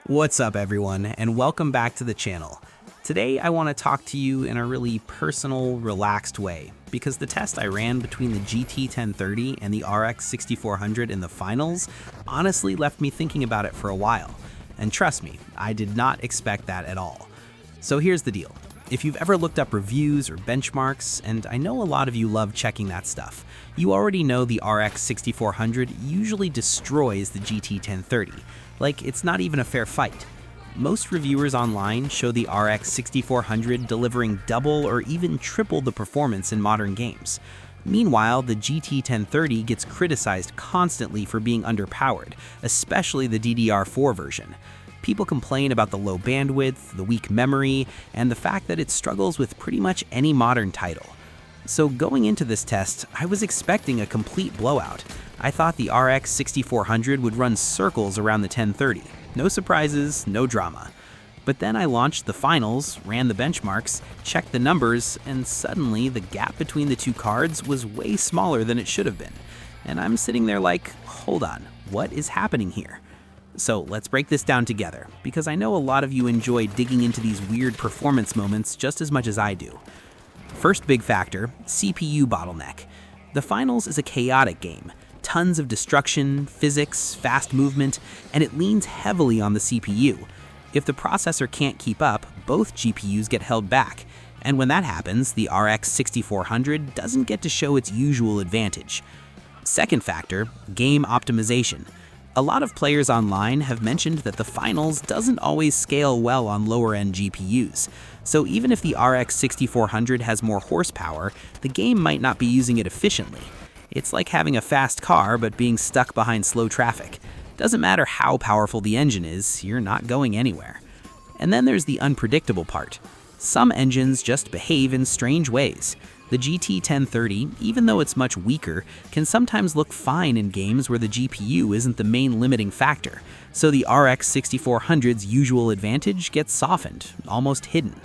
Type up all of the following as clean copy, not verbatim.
What's up everyone, and welcome back to the channel. Today I want to talk to you in a really personal, relaxed way, because the test I ran between the GT 1030 and the RX 6400 in the finals honestly left me thinking about it for a while. And trust me, I did not expect that at all. So here's the deal. If you've ever looked up reviews or benchmarks, and I know a lot of you love checking that stuff, you already know the RX 6400 usually destroys the GT 1030. Like, it's not even a fair fight. Most reviewers online show the RX 6400 delivering double or even triple the performance in modern games. Meanwhile, the GT 1030 gets criticized constantly for being underpowered, especially the DDR4 version. People complain about the low bandwidth, the weak memory, and the fact that it struggles with pretty much any modern title. So going into this test, I was expecting a complete blowout. I thought the RX 6400 would run circles around the 1030. No surprises, no drama. But then I launched the finals, ran the benchmarks, checked the numbers, and suddenly the gap between the two cards was way smaller than it should have been. And I'm sitting there like, hold on, what is happening here? So let's break this down together, because I know a lot of you enjoy digging into these weird performance moments just as much as I do. First big factor, CPU bottleneck. The finals is a chaotic game. Tons of destruction, physics, fast movement, and it leans heavily on the CPU. If the processor can't keep up, both GPUs get held back. And when that happens, the RX 6400 doesn't get to show its usual advantage. Second factor, game optimization. A lot of players online have mentioned that the finals doesn't always scale well on lower-end GPUs. So even if the RX 6400 has more horsepower, the game might not be using it efficiently. It's like having a fast car but being stuck behind slow traffic. Doesn't matter how powerful the engine is, you're not going anywhere. And then there's the unpredictable part. Some engines just behave in strange ways. The GT 1030, even though it's much weaker, can sometimes look fine in games where the GPU isn't the main limiting factor, so the RX 6400's usual advantage gets softened, almost hidden.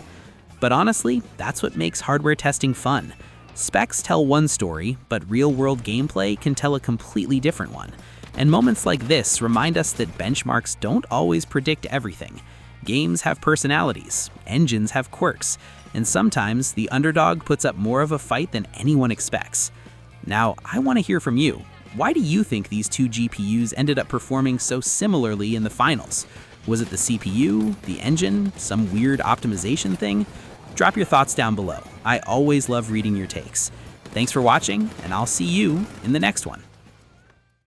But honestly, that's what makes hardware testing fun. Specs tell one story, but real-world gameplay can tell a completely different one. And moments like this remind us that benchmarks don't always predict everything. Games have personalities, engines have quirks, and sometimes the underdog puts up more of a fight than anyone expects. Now, I want to hear from you. Why do you think these two GPUs ended up performing so similarly in the finals? Was it the CPU, the engine, some weird optimization thing? Drop your thoughts down below. I always love reading your takes. Thanks for watching, and I'll see you in the next one.